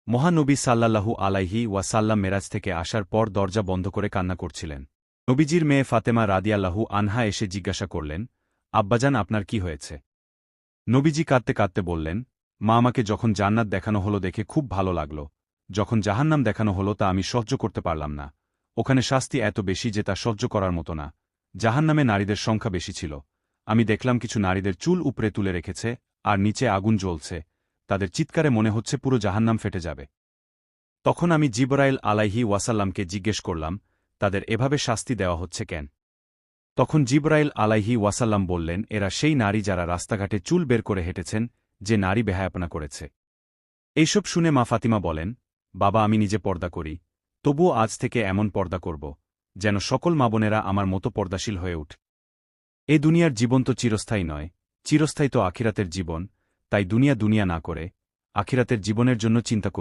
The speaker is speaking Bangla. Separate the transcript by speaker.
Speaker 1: মহানবী সাল্লাল্লাহু আলাইহি ওয়াসাল্লাম মেরাজ থেকে আসার পর দরজা বন্ধ করে কান্না করছিলেন। নবীজির মেয়ে ফাতেমা রাদিয়াল্লাহু আনহা এসে জিজ্ঞাসা করলেন, আব্বাজান আপনার কি হয়েছে? নবীজি কাঁদতে কাঁদতে বললেন, মা আমাকে যখন জান্নাত দেখানো হলো দেখে খুব ভালো লাগল, যখন জাহান্নাম দেখানো হলো তা আমি সহ্য করতে পারলাম না। ওখানে শাস্তি এত বেশি যে তা সহ্য করার মতো না। জাহান্নামে নারীদের সংখ্যা বেশি ছিল। আমি দেখলাম কিছু নারীদের চুল উপরে তুলে রেখেছে আর নিচে আগুন জ্বলছে, তাদের চিৎকারে মনে হচ্ছে পুরো জাহান্নাম ফেটে যাবে। তখন আমি জিবরাইল আলাইহি ওয়াসাল্লামকে জিজ্ঞেস করলাম, তাদের এভাবে শাস্তি দেওয়া হচ্ছে কেন? তখন জিবরাইল আলাইহি ওয়াসাল্লাম বললেন, এরা সেই নারী যারা রাস্তাঘাটে চুল বের করে হেঁটেছেন, যে নারী বেহায়াপনা করেছে। এইসব শুনে মা ফাতিমা বলেন, বাবা আমি নিজে পর্দা করি, তবুও আজ থেকে এমন পর্দা করব, যেন সকল মা বোনেরা আমার মতো পর্দাশীল হয়ে উঠ। এ দুনিয়ার জীবন তো চিরস্থায়ী নয়, চিরস্থায়ী তো আখিরাতের জীবন, তাই দুনিয়া দুনিয়া না করে আখিরাতের জীবনের জন্য চিন্তা করুন।